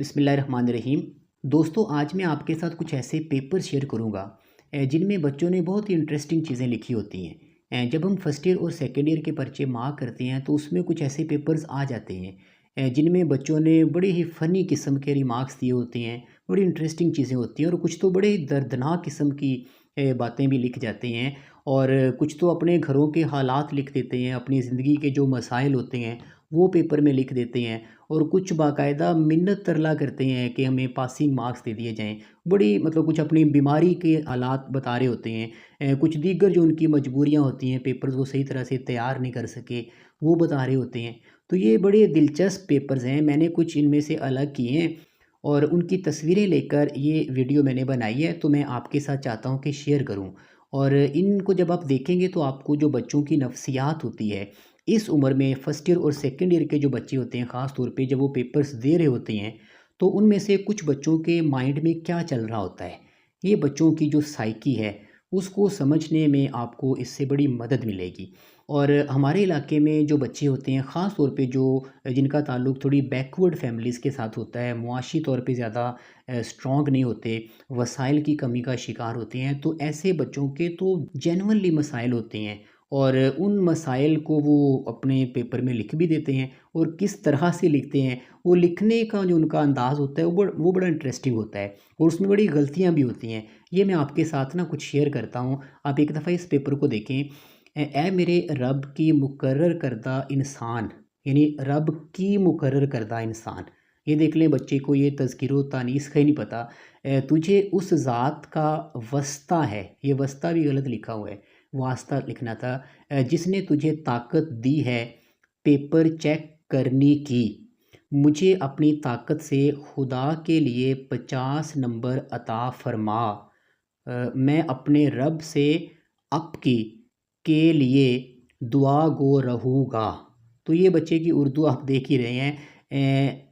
बिस्मिल्लाहिर्रहमानिर्रहीम। दोस्तों, आज मैं आपके साथ कुछ ऐसे पेपर शेयर करूँगा जिनमें बच्चों ने बहुत ही इंटरेस्टिंग चीज़ें लिखी होती हैं। जब हम फर्स्ट ईयर और सेकेंड ईयर के पर्चे मार्क करते हैं तो उसमें कुछ ऐसे पेपर्स आ जाते हैं जिनमें बच्चों ने बड़े ही फ़नी किस्म के रिमार्क्स दिए होते हैं। बड़ी इंटरेस्टिंग चीज़ें होती हैं और कुछ तो बड़े ही दर्दनाक किस्म की बातें भी लिख जाते हैं। और कुछ तो अपने घरों के हालात लिख देते हैं, अपनी ज़िंदगी के जो मसाइल होते हैं वो पेपर में लिख देते हैं। और कुछ बाकायदा मिन्नत तरला करते हैं कि हमें पासिंग मार्क्स दे दिए जाएँ। बड़ी मतलब कुछ अपनी बीमारी के हालात बता रहे होते हैं। कुछ दीगर जो उनकी मजबूरियाँ होती हैं, पेपर्स वो सही तरह से तैयार नहीं कर सके, वो बता रहे होते हैं। तो ये बड़े दिलचस्प पेपर्स हैं, मैंने कुछ इनमें से अलग किए हैं और उनकी तस्वीरें लेकर ये वीडियो मैंने बनाई है, तो मैं आपके साथ चाहता हूँ कि शेयर करूँ। और इनको जब आप देखेंगे तो आपको जो बच्चों की नफ्सियात होती है, इस उम्र में फर्स्ट ईयर और सेकंड ईयर के जो बच्चे होते हैं, ख़ास तौर पे जब वो पेपर्स दे रहे होते हैं, तो उनमें से कुछ बच्चों के माइंड में क्या चल रहा होता है, ये बच्चों की जो साइकी है उसको समझने में आपको इससे बड़ी मदद मिलेगी। और हमारे इलाके में जो बच्चे होते हैं, ख़ास तौर पे जो जिनका ताल्लुक थोड़ी बैकवर्ड फैमिलीज़ के साथ होता है, मुआशी तौर पे ज़्यादा स्ट्रॉन्ग नहीं होते, वसाइल की कमी का शिकार होते हैं, तो ऐसे बच्चों के तो जेनुइनली मसाइल होते हैं। और उन मसाइल को वो अपने पेपर में लिख भी देते हैं। और किस तरह से लिखते हैं, वो लिखने का जो उनका अंदाज़ होता है वो बड़ा इंटरेस्टिंग होता है और उसमें बड़ी गलतियाँ भी होती हैं। ये मैं आपके साथ ना कुछ शेयर करता हूँ, आप एक दफ़ा इस पेपर को देखें। ए मेरे रब की मुकर्रर करदा इंसान, यानी रब की मुकर्रर करदा इंसान। ये देख लें, बच्चे को ये तज़किरो तानीस का ही नहीं पता। तुझे उस ज़ात का वस्ता है, ये वस्ता भी गलत लिखा हुआ है, वास्ता लिखना था। जिसने तुझे ताकत दी है पेपर चेक करने की, मुझे अपनी ताकत से खुदा के लिए 50 नंबर अता फरमा। मैं अपने रब से आपकी के लिए दुआ गो रहूँगा। तो ये बच्चे की उर्दू आप देख ही रहे हैं।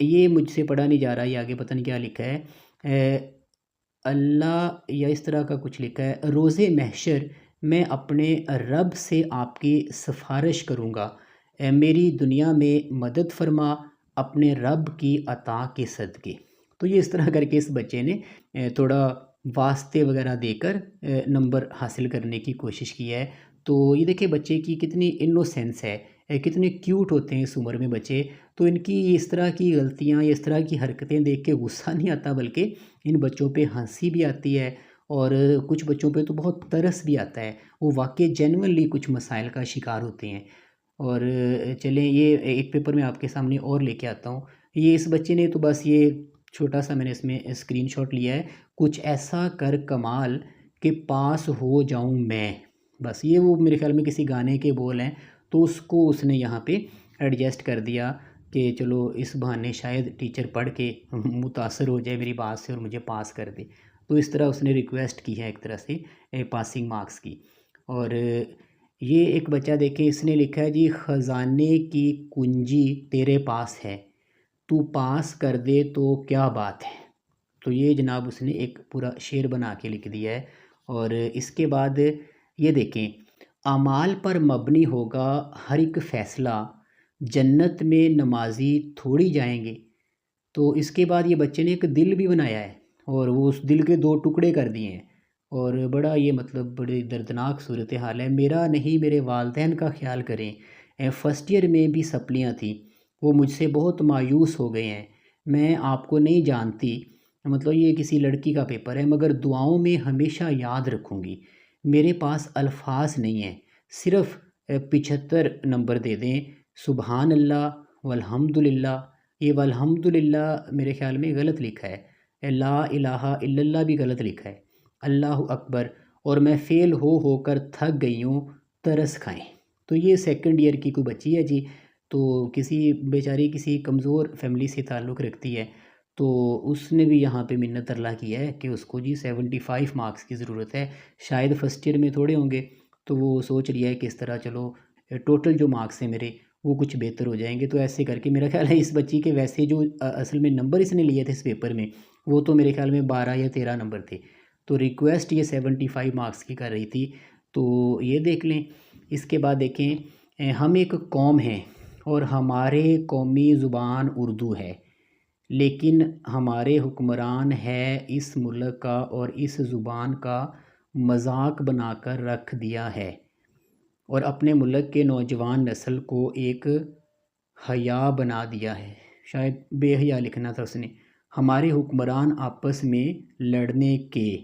ये मुझसे पढ़ा नहीं जा रहा, ये आगे पता नहीं क्या लिखा है। अल्लाह या इस तरह का कुछ लिखा है, रोज़े महशर मैं अपने रब से आपकी सिफारिश करूँगा, मेरी दुनिया में मदद फरमा अपने रब की अता के सदक़े। तो ये इस तरह करके इस बच्चे ने थोड़ा वास्ते वगैरह देकर नंबर हासिल करने की कोशिश की है। तो ये देखिए बच्चे की कितनी इनोसेंस है, कितने क्यूट होते हैं इस उम्र में बच्चे। तो इनकी इस तरह की गलतियाँ या इस तरह की हरकतें देख के गुस्सा नहीं आता, बल्कि इन बच्चों पे हँसी भी आती है। और कुछ बच्चों पे तो बहुत तरस भी आता है, वो वाक़ई जेनुइनली कुछ मसाइल का शिकार होते हैं। और चलें, ये एक पेपर मैं आपके सामने और लेके आता हूँ। ये इस बच्चे ने तो बस ये छोटा-सा मैंने इसमें स्क्रीनशॉट लिया है, कुछ ऐसा कर कमाल के पास हो जाऊँ मैं। बस ये वो मेरे ख़्याल में किसी गाने के बोल हैं, तो उसको उसने यहाँ पे एडजस्ट कर दिया कि चलो इस बहाने शायद टीचर पढ़ के मुतासर हो जाए मेरी बात से और मुझे पास कर दे। तो इस तरह उसने रिक्वेस्ट की है एक तरह से पासिंग मार्क्स की। और ये एक बच्चा देखें, इसने लिखा है जी, ख़ज़ाने की कुंजी तेरे पास है, तू पास कर दे तो क्या बात है। तो ये जनाब उसने एक पूरा शेर बना के लिख दिया है। और इसके बाद ये देखें, अमाल पर मबनी होगा हर एक फ़ैसला, जन्नत में नमाज़ी थोड़ी जाएंगे। तो इसके बाद ये बच्चे ने एक दिल भी बनाया है और वो उस दिल के 2 टुकड़े कर दिए हैं। और बड़ा ये मतलब बड़ी दर्दनाक सूरत हाल है। मेरा नहीं मेरे वालिदैन का ख़्याल करें, फर्स्ट ईयर में भी सप्लियाँ थी, वो मुझसे बहुत मायूस हो गए हैं। मैं आपको नहीं जानती, मतलब ये किसी लड़की का पेपर है, मगर दुआओं में हमेशा याद रखूँगी। मेरे पास अल्फाज नहीं हैं, सिर्फ़ 75 नंबर दे दें। सुबहान अल्लाह वल्हम्दुलिल्लाह, ये वल्हम्दुलिल्लाह मेरे ख़्याल में गलत लिखा है, ला इलाहा इल्लल्लाह भी गलत लिखा है, अल्लाहु अकबर, और मैं फ़ेल होकर थक गई हूँ, तरस खाएँ। तो ये सेकंड ईयर की कोई बच्ची है जी, तो किसी बेचारी किसी कमज़ोर फैमिली से ताल्लुक़ रखती है। तो उसने भी यहाँ पे मिन्नत तरला किया है कि उसको जी 75 मार्क्स की ज़रूरत है, शायद फर्स्ट ईयर में थोड़े होंगे। तो वो सोच रही है कि इस तरह चलो टोटल जो मार्क्स हैं मेरे, वो कुछ बेहतर हो जाएँगे। तो ऐसे करके मेरा ख़्याल है इस बच्ची के वैसे जो असल में नंबर इसने लिए थे इस पेपर में, वो तो मेरे ख़्याल में 12 या 13 नंबर थे। तो रिक्वेस्ट ये 75 मार्क्स की कर रही थी। तो ये देख लें। इसके बाद देखें, हम एक कौम हैं और हमारे कौमी ज़ुबान उर्दू है। लेकिन हमारे हुक्मरान है इस मुल्क का और इस ज़ुबान का मजाक बनाकर रख दिया है और अपने मुल्क के नौजवान नस्ल को एक हया बना दिया है। शायद बेहया लिखना था उसने। हमारे हुक्मरान आपस में लड़ने के।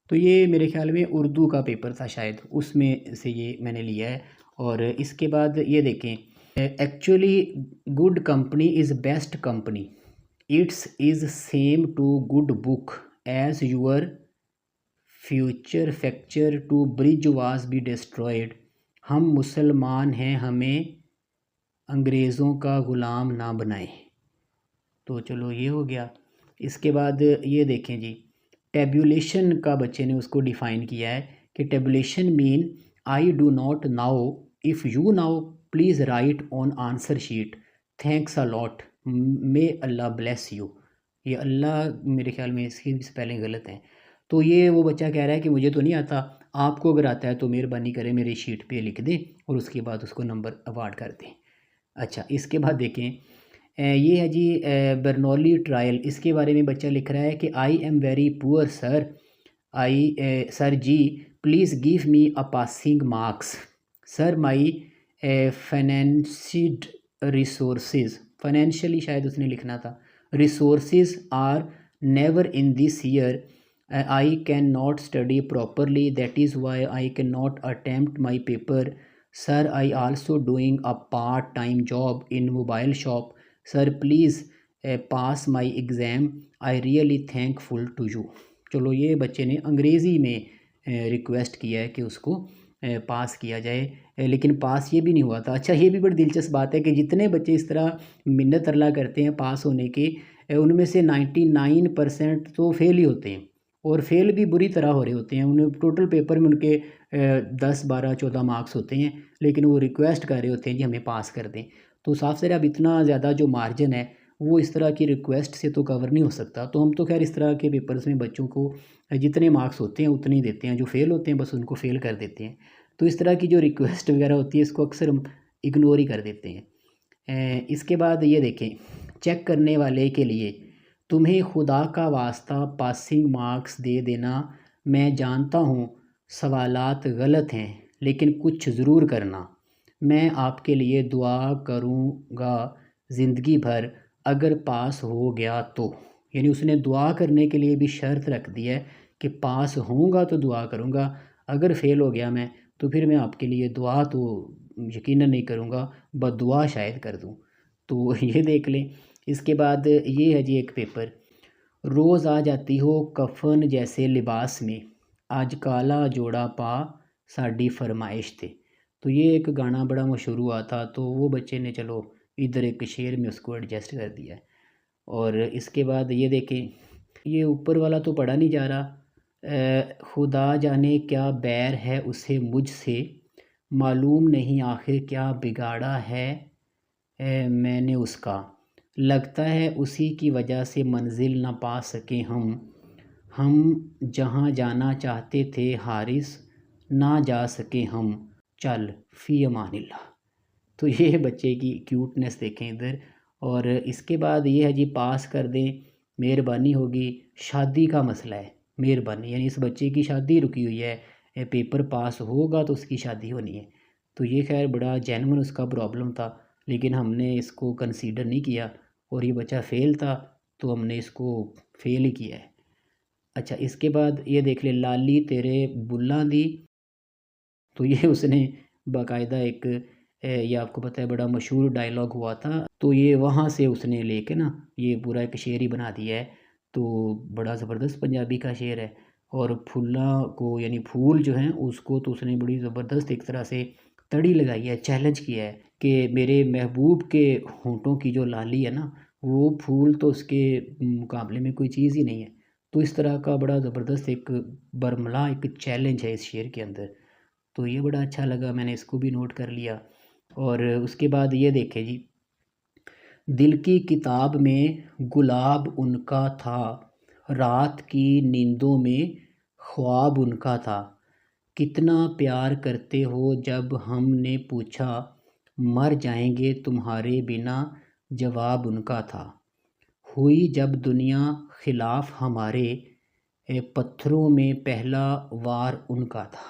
तो ये मेरे ख्याल में उर्दू का पेपर था शायद, उसमें से ये मैंने लिया है। और इसके बाद ये देखें, actually good company is best company, it's is same to good book as your future fracture to bridge was be destroyed. हम मुसलमान हैं, हमें अंग्रेज़ों का ग़ुलाम ना बनाएं। तो चलो ये हो गया। इसके बाद ये देखें जी, टेबुलेशन का बच्चे ने उसको डिफ़ाइन किया है कि tabulation mean I do not now, if you now please write on answer sheet, thanks a lot, may Allah bless you. ये अल्लाह मेरे ख्याल में इसकी स्पेलिंग गलत है। तो ये वो बच्चा कह रहा है कि मुझे तो नहीं आता, आपको अगर आता है तो मेहरबानी करें मेरी शीट पे लिख दें और उसके बाद उसको नंबर अवार्ड कर दें। अच्छा, इसके बाद देखें, ये है जी बर्नौली ट्रायल। इसके बारे में बच्चा लिख रहा है कि I am very poor sir, sir ji please give me a passing marks. Sir my financial resources, financially शायद उसने लिखना था, resources are never in this year, I can not study properly, that is why I can not attempt my paper. Sir I also doing a part time job in mobile shop, sir please pass my exam, I really thankful to you. चलो ये बच्चे ने अंग्रेज़ी में request किया है कि उसको पास किया जाए, लेकिन पास ये भी नहीं हुआ था। अच्छा, ये भी बड़ी दिलचस्प बात है कि जितने बच्चे इस तरह मिन्नत अल्लाह करते हैं पास होने की, उनमें से 99% तो फेल ही होते हैं और फेल भी बुरी तरह हो रहे होते हैं। उन्हें टोटल पेपर में उनके 10 12 14 मार्क्स होते हैं, लेकिन वो रिक्वेस्ट कर रहे होते हैं कि हमें पास कर दें। तो साफ ज़रा अब इतना ज़्यादा जो मार्जिन है वो इस तरह की रिक्वेस्ट से तो कवर नहीं हो सकता। तो हम तो खैर इस तरह के पेपर्स में बच्चों को जितने मार्क्स होते हैं उतने ही देते हैं, जो फेल होते हैं बस उनको फेल कर देते हैं। तो इस तरह की जो रिक्वेस्ट वगैरह होती है इसको अक्सर हम इग्नोर ही कर देते हैं। इसके बाद ये देखें, चेक करने वाले के लिए, तुम्हें खुदा का वास्ता पासिंग मार्क्स दे देना, मैं जानता हूँ सवालात गलत हैं लेकिन कुछ ज़रूर करना, मैं आपके लिए दुआ करूँगा ज़िंदगी भर अगर पास हो गया तो। यानी उसने दुआ करने के लिए भी शर्त रख दी है कि पास होऊंगा तो दुआ करूँगा, अगर फ़ेल हो गया मैं तो फिर मैं आपके लिए दुआ तो यकीनन नहीं करूँगा, बद्दुआ शायद कर दूँ। तो ये देख लें। इसके बाद ये है जी एक पेपर, रोज़ आ जाती हो कफन जैसे लिबास में, आज काला जोड़ा पा साड़ी फरमाइश थे। तो ये एक गाना बड़ा मशहूर हुआ था, तो वो बच्चे ने चलो इधर एक शेर में उसको एडजस्ट कर दिया है। और इसके बाद ये देखें, ये ऊपर वाला तो पढ़ा नहीं जा रहा, खुदा जाने क्या बैर है उसे मुझसे, मालूम नहीं आखिर क्या बिगाड़ा है मैंने उसका, लगता है उसी की वजह से मंजिल ना पा सके हम जहाँ जाना चाहते थे हारिस ना जा सके हम, चल फ़ी अमानिल्लाह। तो ये बच्चे की क्यूटनेस देखें इधर। और इसके बाद ये है जी, पास कर दें मेहरबानी होगी, शादी का मसला है, मेहरबानी यानी इस बच्चे की शादी रुकी हुई है, पेपर पास होगा तो उसकी शादी होनी है। तो ये खैर बड़ा जेन्युइन उसका प्रॉब्लम था, लेकिन हमने इसको कंसीडर नहीं किया और ये बच्चा फ़ेल था तो हमने इसको फ़ेल ही किया है। अच्छा, इसके बाद ये देख ले, लाली तेरे बुल्ला दी। तो ये उसने बाकायदा एक ये आपको पता है बड़ा मशहूर डायलॉग हुआ था, तो ये वहाँ से उसने लेके ना ये पूरा एक शेर ही बना दिया है। तो बड़ा ज़बरदस्त पंजाबी का शेर है। और फुल्ला को यानी फूल जो हैं उसको तो उसने बड़ी ज़बरदस्त एक तरह से तड़ी लगाई है, चैलेंज किया है कि मेरे महबूब के होंठों की जो लाली है ना, वो फूल तो उसके मुकाबले में कोई चीज़ ही नहीं है। तो इस तरह का बड़ा ज़बरदस्त एक बरमला एक चैलेंज है इस शेर के अंदर। तो ये बड़ा अच्छा लगा, मैंने इसको भी नोट कर लिया। और उसके बाद ये देखे जी, दिल की किताब में गुलाब उनका था, रात की नींदों में ख्वाब उनका था, कितना प्यार करते हो जब हमने पूछा, मर जाएंगे तुम्हारे बिना जवाब उनका था, हुई जब दुनिया खिलाफ हमारे, पत्थरों में पहला वार उनका था।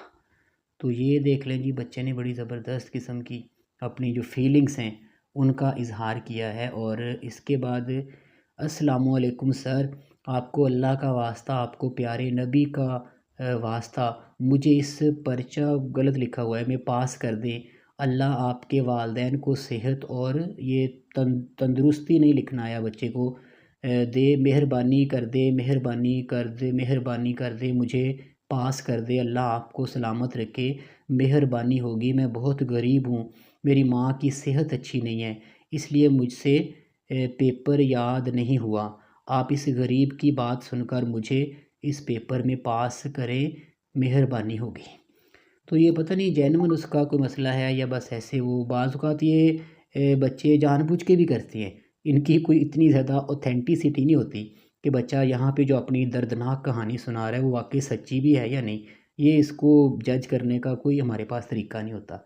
तो ये देख लें जी, बच्चे ने बड़ी ज़बरदस्त किस्म की अपनी जो फीलिंग्स हैं उनका इज़हार किया है। और इसके बाद अस्सलामुअलैकुम सर, आपको अल्लाह का वास्ता, आपको प्यारे नबी का वास्ता, मुझे इस पर्चा गलत लिखा हुआ है, मैं पास कर दें। अल्लाह आपके वालदैन को सेहत और ये तंदुरुस्ती नहीं लिखना आया बच्चे को, दे, मेहरबानी कर दे, मेहरबानी कर दे, मेहरबानी कर दे, मुझे पास कर दे, अल्लाह आपको सलामत रखे, मेहरबानी होगी। मैं बहुत गरीब हूँ, मेरी माँ की सेहत अच्छी नहीं है, इसलिए मुझसे पेपर याद नहीं हुआ। आप इस गरीब की बात सुनकर मुझे इस पेपर में पास करें, मेहरबानी होगी। तो ये पता नहीं जेन्युइन उसका कोई मसला है या बस ऐसे वो बाज़ औक़ात ये बच्चे जानबूझ के भी करते हैं। इनकी कोई इतनी ज़्यादा ऑथेंटिसिटी नहीं होती कि बच्चा यहाँ पे जो अपनी दर्दनाक कहानी सुना रहा है वो वाक़ई सच्ची भी है या नहीं। ये इसको जज करने का कोई हमारे पास तरीका नहीं होता।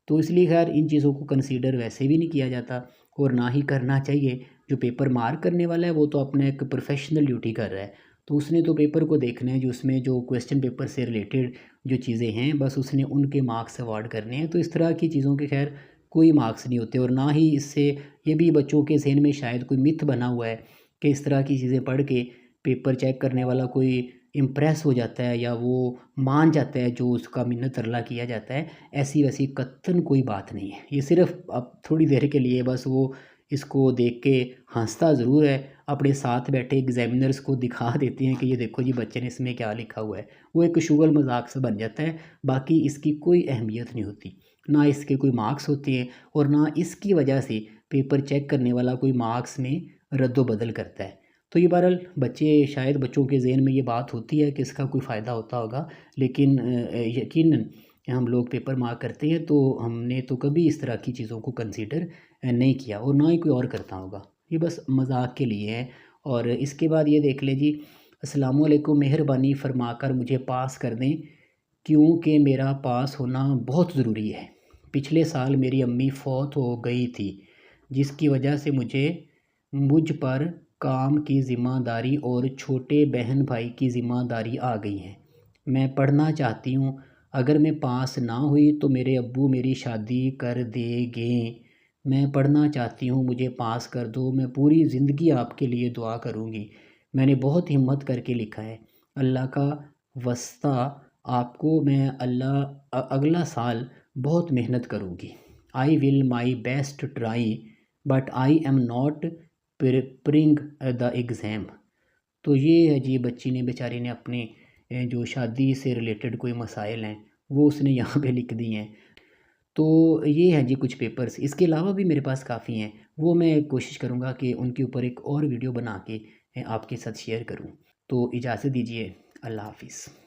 तो इसलिए ख़ैर इन चीज़ों को कंसीडर वैसे भी नहीं किया जाता और ना ही करना चाहिए। जो पेपर मार्क करने वाला है वो तो अपना एक प्रोफ़ेशनल ड्यूटी कर रहा है। तो उसने तो पेपर को देखना है, जो उसमें जो क्वेश्चन पेपर से रिलेटेड जो चीज़ें हैं बस उसने उनके मार्क्स अवार्ड करने हैं। तो इस तरह की चीज़ों के ख़ैर कोई मार्क्स नहीं होते। और ना ही इससे ये भी बच्चों के ज़हन में शायद कोई मिथ बना हुआ है कि इस तरह की चीज़ें पढ़ के पेपर चेक करने वाला कोई इम्प्रेस हो जाता है या वो मान जाता है जो उसका मिन्नत तरला किया जाता है। ऐसी वैसी कतई कोई बात नहीं है। ये सिर्फ़ अब थोड़ी देर के लिए बस वो इसको देख के हँसता ज़रूर है, अपने साथ बैठे एग्ज़ामिनर्स को दिखा देते हैं कि ये देखो जी बच्चे ने इसमें क्या लिखा हुआ है। वो एक शुगल मज़ाक सा बन जाता है, बाकी इसकी कोई अहमियत नहीं होती। ना इसके कोई मार्क्स होते हैं और ना इसकी वजह से पेपर चेक करने वाला कोई मार्क्स में रद्द-ओ-बदल करता है। तो ये बहरहाल बच्चे, शायद बच्चों के ज़हन में ये बात होती है कि इसका कोई फ़ायदा होता होगा, लेकिन यकीनन हम लोग पेपर मार्क करते हैं तो हमने तो कभी इस तरह की चीज़ों को कंसीडर नहीं किया और ना ही कोई और करता होगा। ये बस मज़ाक के लिए है। और इसके बाद ये देख लें जी, अस्सलामु अलैकुम, मेहरबानी फ़रमाकर मुझे पास कर दें क्योंकि मेरा पास होना बहुत ज़रूरी है। पिछले साल मेरी अम्मी फ़ौत हो गई थी, जिसकी वजह से मुझ पर काम की ज़िम्मेदारी और छोटे बहन भाई की ज़िम्मेदारी आ गई है। मैं पढ़ना चाहती हूँ, अगर मैं पास ना हुई तो मेरे अब्बू मेरी शादी कर देंगे। मैं पढ़ना चाहती हूँ, मुझे पास कर दो, मैं पूरी ज़िंदगी आपके लिए दुआ करूँगी। मैंने बहुत हिम्मत करके लिखा है, अल्लाह का वस्ता, आपको मैं अगला साल बहुत मेहनत करूँगी। I will my best try but I am not preparing the exam. तो ये है जी, बच्ची ने, बेचारी ने अपने जो शादी से रिलेटेड कोई मसाइल हैं वो उसने यहाँ पे लिख दिए हैं। तो ये हैं जी कुछ पेपर्स, इसके अलावा भी मेरे पास काफ़ी हैं, वो मैं कोशिश करूँगा कि उनके ऊपर एक और वीडियो बना के आपके साथ शेयर करूँ। तो इजाज़त दीजिए, अल्लाह हाफ़िज़।